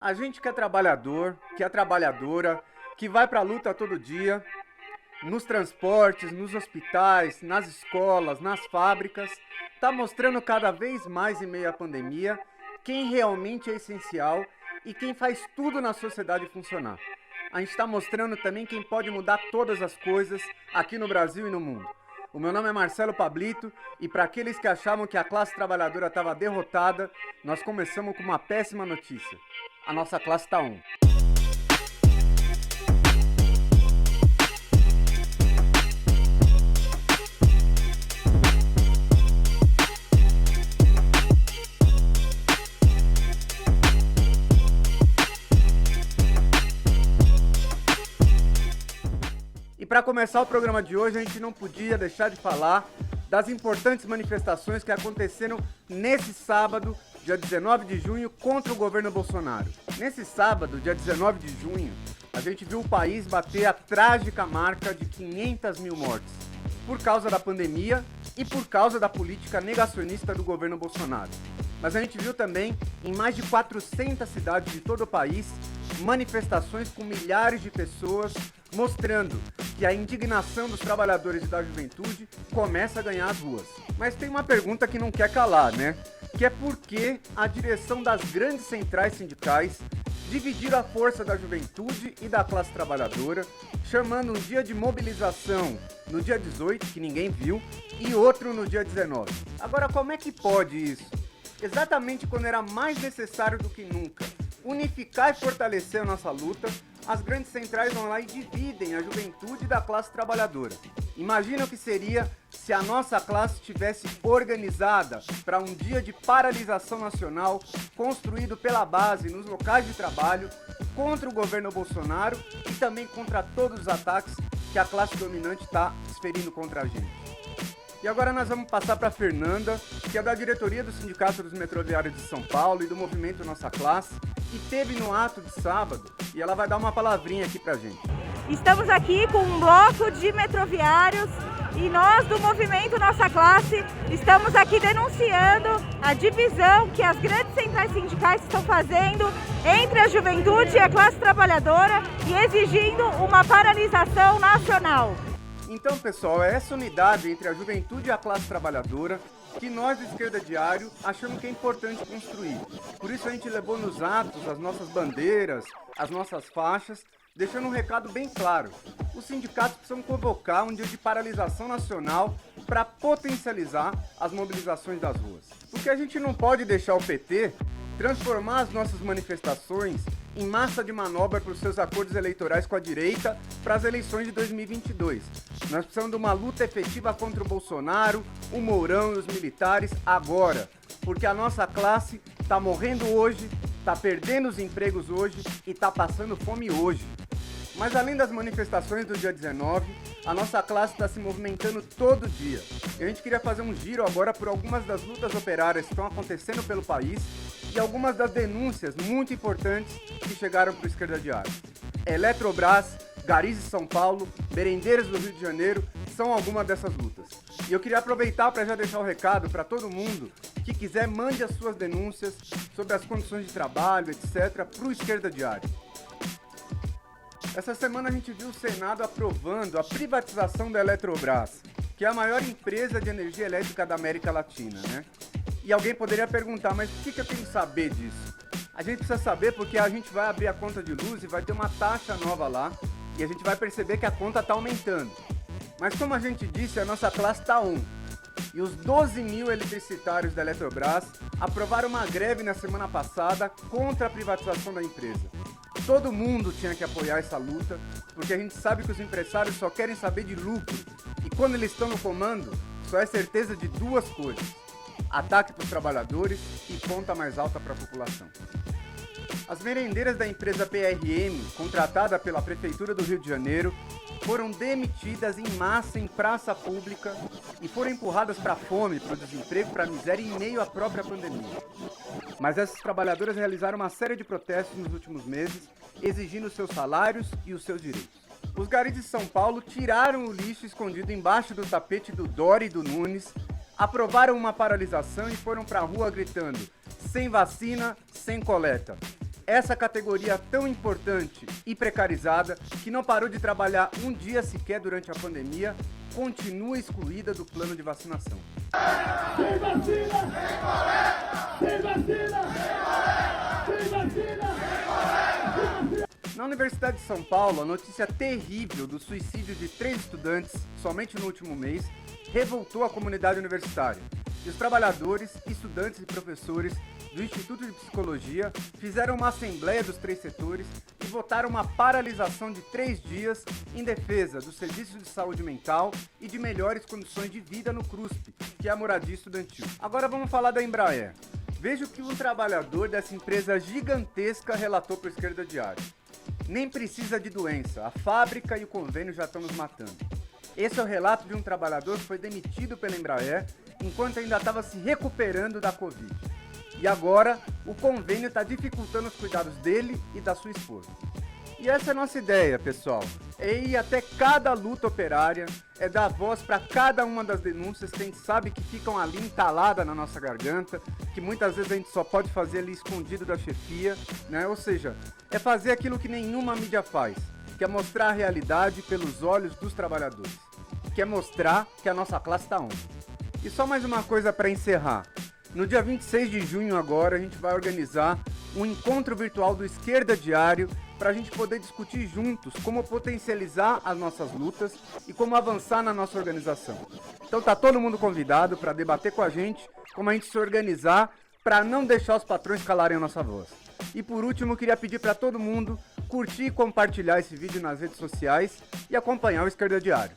A gente que é trabalhador, que é trabalhadora, que vai pra luta todo dia, nos transportes, nos hospitais, nas escolas, nas fábricas, tá mostrando cada vez mais em meio à pandemia quem realmente é essencial e quem faz tudo na sociedade funcionar. A gente está mostrando também quem pode mudar todas as coisas aqui no Brasil e no mundo. O meu nome é Marcelo Pablito e para aqueles que achavam que a classe trabalhadora estava derrotada, nós começamos com uma péssima notícia. A nossa classe está on. E para começar o programa de hoje, a gente não podia deixar de falar das importantes manifestações que aconteceram nesse sábado, dia 19 de junho, contra o governo Bolsonaro. Nesse sábado, dia 19 de junho, a gente viu o país bater a trágica marca de 500 mil mortes, por causa da pandemia e por causa da política negacionista do governo Bolsonaro. Mas a gente viu também, em mais de 400 cidades de todo o país, manifestações com milhares de pessoas mostrando que a indignação dos trabalhadores e da juventude começa a ganhar as ruas. Mas tem uma pergunta que não quer calar, né? Que é por que a direção das grandes centrais sindicais dividiram a força da juventude e da classe trabalhadora, chamando um dia de mobilização no dia 18, que ninguém viu, e outro no dia 19. Agora, como é que pode isso? Exatamente quando era mais necessário do que nunca unificar e fortalecer a nossa luta, as grandes centrais vão lá e dividem a juventude da classe trabalhadora. Imagina o que seria se a nossa classe estivesse organizada para um dia de paralisação nacional construído pela base nos locais de trabalho contra o governo Bolsonaro e também contra todos os ataques que a classe dominante está desferindo contra a gente. E agora nós vamos passar para a Fernanda, que é da diretoria do Sindicato dos Metroviários de São Paulo e do Movimento Nossa Classe, e esteve no ato de sábado, e ela vai dar uma palavrinha aqui pra gente. Estamos aqui com um bloco de metroviários e nós do Movimento Nossa Classe estamos aqui denunciando a divisão que as grandes centrais sindicais estão fazendo entre a juventude e a classe trabalhadora e exigindo uma paralisação nacional. Então, pessoal, é essa unidade entre a juventude e a classe trabalhadora que nós do Esquerda Diário achamos que é importante construir. Por isso a gente levou nos atos as nossas bandeiras, as nossas faixas, deixando um recado bem claro. Os sindicatos precisam convocar um dia de paralisação nacional para potencializar as mobilizações das ruas. Porque a gente não pode deixar o PT transformar as nossas manifestações em massa de manobra para os seus acordos eleitorais com a direita para as eleições de 2022. Nós precisamos de uma luta efetiva contra o Bolsonaro, o Mourão e os militares agora, porque a nossa classe está morrendo hoje, está perdendo os empregos hoje e está passando fome hoje. Mas além das manifestações do dia 19, a nossa classe está se movimentando todo dia. E a gente queria fazer um giro agora por algumas das lutas operárias que estão acontecendo pelo país e algumas das denúncias muito importantes que chegaram para o Esquerda Diário. Eletrobras, Garis de São Paulo, Merendeiras do Rio de Janeiro são algumas dessas lutas. E eu queria aproveitar para já deixar o recado para todo mundo que quiser, mande as suas denúncias sobre as condições de trabalho, etc., para o Esquerda Diário. Essa semana a gente viu o Senado aprovando a privatização da Eletrobras, que é a maior empresa de energia elétrica da América Latina, né? E alguém poderia perguntar, mas por que eu tenho que saber disso? A gente precisa saber porque a gente vai abrir a conta de luz e vai ter uma taxa nova lá e a gente vai perceber que a conta está aumentando. Mas como a gente disse, a nossa classe está on. E os 12 mil eletricitários da Eletrobras aprovaram uma greve na semana passada contra a privatização da empresa. Todo mundo tinha que apoiar essa luta, porque a gente sabe que os empresários só querem saber de lucro. E quando eles estão no comando, só é certeza de duas coisas: ataque para os trabalhadores e conta mais alta para a população. As merendeiras da empresa PRM, contratada pela Prefeitura do Rio de Janeiro, foram demitidas em massa em praça pública e foram empurradas para a fome, para o desemprego, para a miséria em meio à própria pandemia. Mas essas trabalhadoras realizaram uma série de protestos nos últimos meses, exigindo seus salários e os seus direitos. Os garis de São Paulo tiraram o lixo escondido embaixo do tapete do Dória e do Nunes, aprovaram uma paralisação e foram para a rua gritando: sem vacina, sem coleta. essa categoria tão importante e precarizada, que não parou de trabalhar um dia sequer durante a pandemia, continua excluída do plano de vacinação. Sem vacina! Sem vacina! Sem vacina! Na Universidade de São Paulo, a notícia terrível do suicídio de 3 estudantes, somente no último mês, revoltou a comunidade universitária. E os trabalhadores, estudantes e professores do Instituto de Psicologia fizeram uma assembleia dos 3 setores e votaram uma paralisação de 3 dias em defesa dos serviços de saúde mental e de melhores condições de vida no CRUSP, que é a moradia estudantil. Agora vamos falar da Embraer. Veja o que um trabalhador dessa empresa gigantesca relatou para o Esquerda Diário. Nem precisa de doença, a fábrica e o convênio já estão nos matando. Esse é o relato de um trabalhador que foi demitido pela Embraer enquanto ainda estava se recuperando da Covid. E agora, o convênio está dificultando os cuidados dele e da sua esposa. E essa é a nossa ideia, pessoal. É ir até cada luta operária, é dar voz para cada uma das denúncias que a gente sabe que ficam ali entaladas na nossa garganta, que muitas vezes a gente só pode fazer ali escondido da chefia, né? Ou seja, é fazer aquilo que nenhuma mídia faz, que é mostrar a realidade pelos olhos dos trabalhadores, que é mostrar que a nossa classe está on. E só mais uma coisa para encerrar. No dia 26 de junho agora, a gente vai organizar um encontro virtual do Esquerda Diário para a gente poder discutir juntos como potencializar as nossas lutas e como avançar na nossa organização. Então tá todo mundo convidado para debater com a gente como a gente se organizar para não deixar os patrões calarem a nossa voz. E por último, eu queria pedir para todo mundo curtir e compartilhar esse vídeo nas redes sociais e acompanhar o Esquerda Diário.